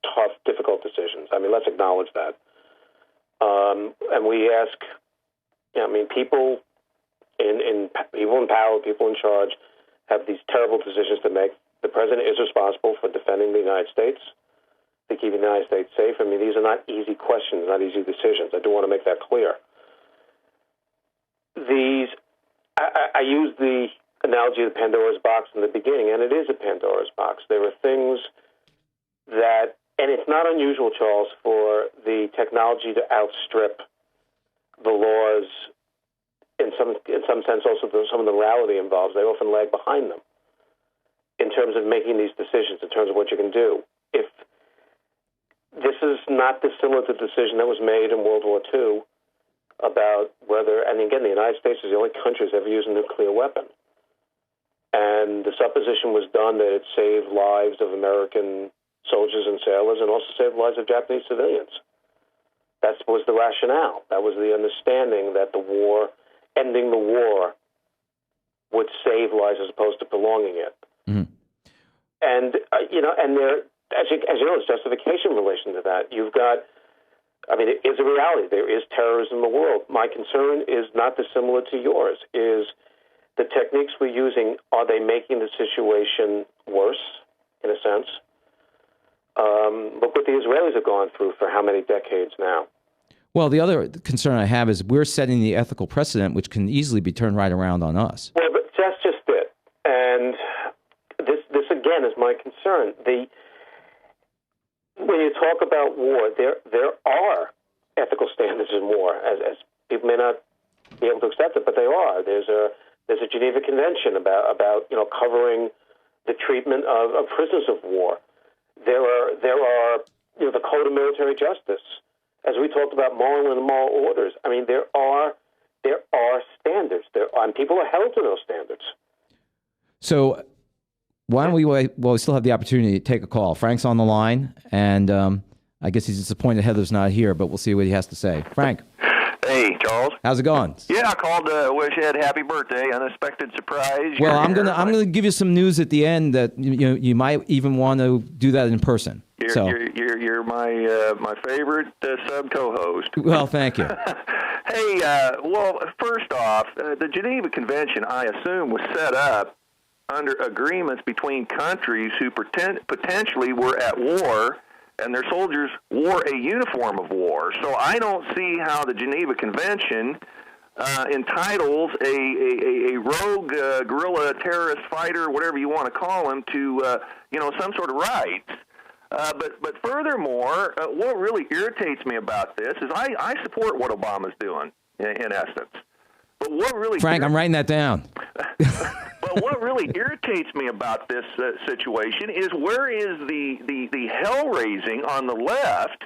tough, difficult decisions. I mean, let's acknowledge that. And we ask, people in power, people in charge, have these terrible decisions to make. The president is responsible for defending the United States, to keep the United States safe. I mean, these are not easy questions, not easy decisions. I do want to make that clear. I used the analogy of the Pandora's box in the beginning, and it is a Pandora's box. There are things that, and it's not unusual, Charles, for the technology to outstrip the laws. In some sense, also some of the morality involved. They often lag behind them in terms of making these decisions, in terms of what you can do. If this is not dissimilar to the decision that was made in World War II about whether, and again, the United States is the only country that's ever used a nuclear weapon. And the supposition was done that it saved lives of American soldiers and sailors and also saved lives of Japanese civilians. That was the rationale. That was the understanding that ending the war would save lives as opposed to prolonging it. Mm-hmm. And, and there, as you know, there's justification in relation to that. You've got, it is a reality. There is terrorism in the world. My concern is not dissimilar to yours, is the techniques we're using, are they making the situation worse, in a sense? Look what the Israelis have gone through for how many decades now. Well, the other concern I have is we're setting the ethical precedent, which can easily be turned right around on us. Well, but that's just it. And this again is my concern. When you talk about war, there are ethical standards in war, as people may not be able to accept it, but they are. There's a Geneva Convention about covering the treatment of prisoners of war. There are the Code of Military Justice. As we talked about moral and moral orders, there are standards. And people are held to those standards. So why don't we wait? Well, we still have the opportunity to take a call. Frank's on the line, and I guess he's disappointed Heather's not here, but we'll see what he has to say. Frank. Hey, Charles. How's it going? Yeah, I called to wish Ed happy birthday. Unexpected surprise. Well, I'm gonna give you some news at the end that you might even want to do that in person. You're my favorite sub co-host. Well, thank you. Hey, well, first off, the Geneva Convention, I assume, was set up under agreements between countries who potentially were at war, and their soldiers wore a uniform of war. So I don't see how the Geneva Convention entitles a rogue guerrilla terrorist fighter, whatever you want to call him, to some sort of rights. But furthermore, what really irritates me about this is I support what Obama's doing, in essence. But what really Frank, I'm writing that down. But what really irritates me about this situation is where is the hell-raising on the left?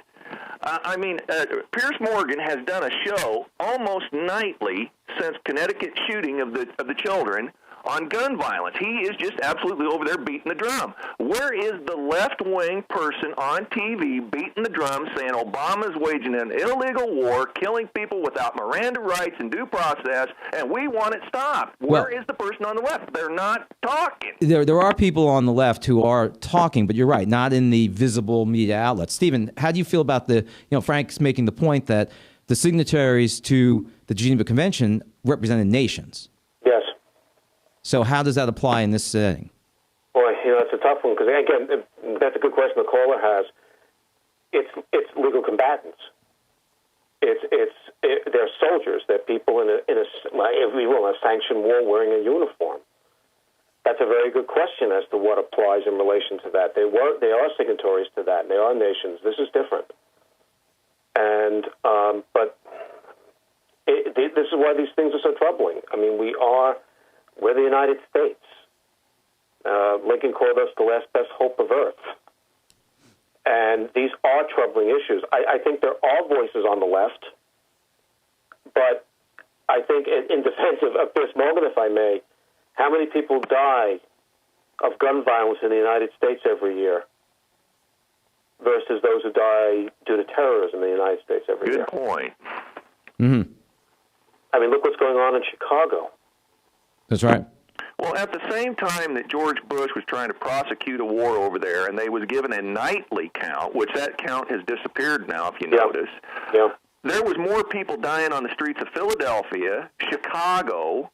Piers Morgan has done a show almost nightly since Connecticut shooting of the children on gun violence. He is just absolutely over there beating the drum. Where is the left-wing person on TV beating the drum saying Obama's waging an illegal war, killing people without Miranda rights and due process, and we want it stopped? Where is the person on the left? They're not talking. There are people on the left who are talking, but you're right, not in the visible media outlets. Stephen, how do you feel about Frank's making the point that the signatories to the Geneva Convention represented nations? Yes. So how does that apply in this setting? Boy, it's a tough one because, again, that's a good question the caller has. It's legal combatants. They're soldiers. They're people in a if we will, a sanctioned war wearing a uniform. That's a very good question as to what applies in relation to that. They are signatories to that. And they are nations. This is different. And but this is why these things are so troubling. I mean, we're the United States. Lincoln called us the last best hope of Earth. And these are troubling issues. I think there are voices on the left, but I think in defense of this moment, if I may, how many people die of gun violence in the United States every year versus those who die due to terrorism in the United States every year? Good point. Mm-hmm. I mean, look what's going on in Chicago. That's right. Well, at the same time that George Bush was trying to prosecute a war over there, and they was given a nightly count, which that count has disappeared now, if you notice, there was more people dying on the streets of Philadelphia, Chicago,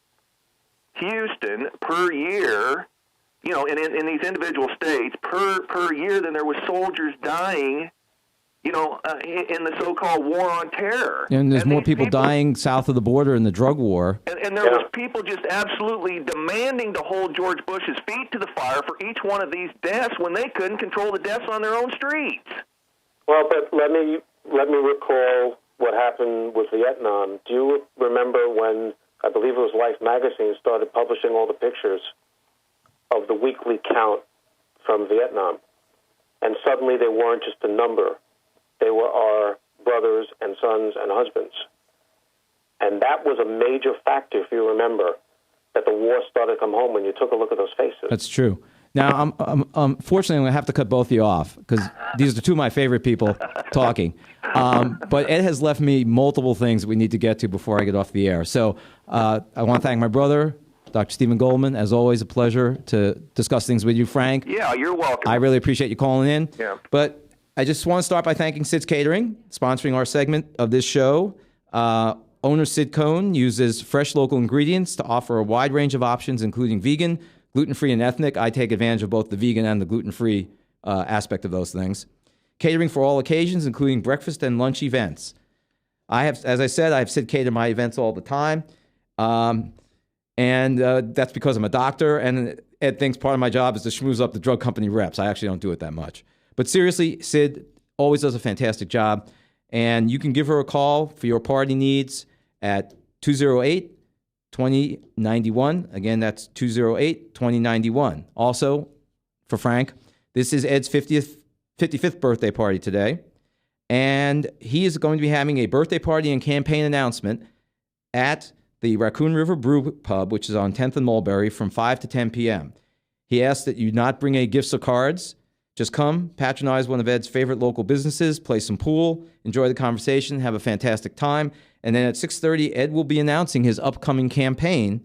Houston per year, in these individual states per year than there was soldiers dying, in the so-called war on terror. And there's more people dying south of the border in the drug war. And there was people just absolutely demanding to hold George Bush's feet to the fire for each one of these deaths when they couldn't control the deaths on their own streets. Well, but let me recall what happened with Vietnam. Do you remember when, I believe it was Life magazine, started publishing all the pictures of the weekly count from Vietnam? And suddenly they weren't just a number. They were our brothers and sons and husbands. And that was a major factor, if you remember, that the war started to come home when you took a look at those faces. That's true. Now, unfortunately, I'm going to have to cut both of you off because these are two of my favorite people talking. But Ed has left me multiple things that we need to get to before I get off the air. So I want to thank my brother, Dr. Stephen Goldman. As always, a pleasure to discuss things with you, Frank. Yeah, you're welcome. I really appreciate you calling in. Yeah. But I just want to start by thanking Sid's Catering, sponsoring our segment of this show. Owner Sid Cohn uses fresh local ingredients to offer a wide range of options, including vegan, gluten-free, and ethnic. I take advantage of both the vegan and the gluten-free aspect of those things. Catering for all occasions, including breakfast and lunch events. As I said, I have Sid cater my events all the time. And that's because I'm a doctor, and Ed thinks part of my job is to schmooze up the drug company reps. I actually don't do it that much. But seriously, Sid always does a fantastic job. And you can give her a call for your party needs at 208-2091. Again, that's 208-2091. Also, for Frank, this is Ed's 55th birthday party today. And he is going to be having a birthday party and campaign announcement at the Raccoon River Brew Pub, which is on 10th and Mulberry, from 5 to 10 p.m. He asked that you not bring any gifts or cards. Just come, patronize one of Ed's favorite local businesses, play some pool, enjoy the conversation, have a fantastic time. And then at 6:30, Ed will be announcing his upcoming campaign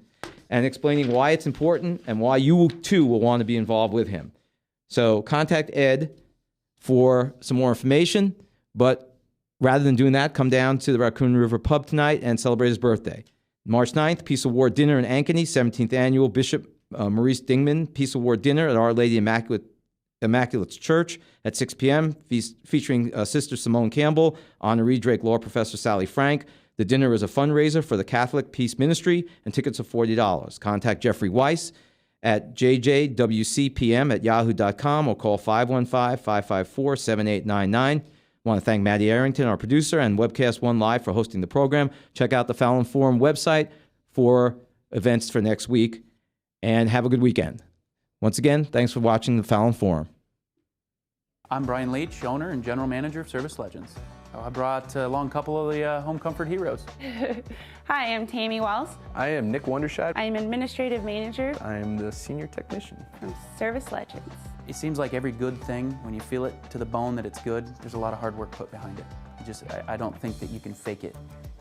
and explaining why it's important and why you, too, will want to be involved with him. So contact Ed for some more information. But rather than doing that, come down to the Raccoon River Pub tonight and celebrate his birthday. March 9th, Peace Award Dinner in Ankeny, 17th Annual Bishop Maurice Dingman Peace Award Dinner at Our Lady Immaculate's Church at 6 p.m., featuring Sister Simone Campbell, Honoree Drake Law Professor Sally Frank. The dinner is a fundraiser for the Catholic Peace Ministry, and tickets are $40. Contact Jeffrey Weiss at jjwcpm@yahoo.com or call 515-554-7899. I want to thank Maddie Arrington, our producer, and Webcast One Live for hosting the program. Check out the Fallon Forum website for events for next week, and have a good weekend. Once again, thanks for watching the Fallon Forum. I'm Brian Leach, owner and general manager of Service Legends. I brought along a couple of the home comfort heroes. Hi, I'm Tammy Wells. I am Nick Wondershad. I'm administrative manager. I am the senior technician. From Service Legends. It seems like every good thing, when you feel it to the bone that it's good, there's a lot of hard work put behind it. I don't think that you can fake it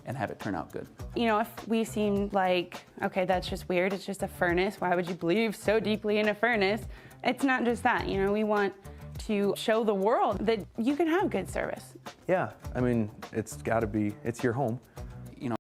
and have it turn out good. You know, if we seem like, okay, that's just weird, it's just a furnace, why would you believe so deeply in a furnace? It's not just that, you know, we want to show the world that you can have good service. Yeah, I mean, it's got to be, it's your home.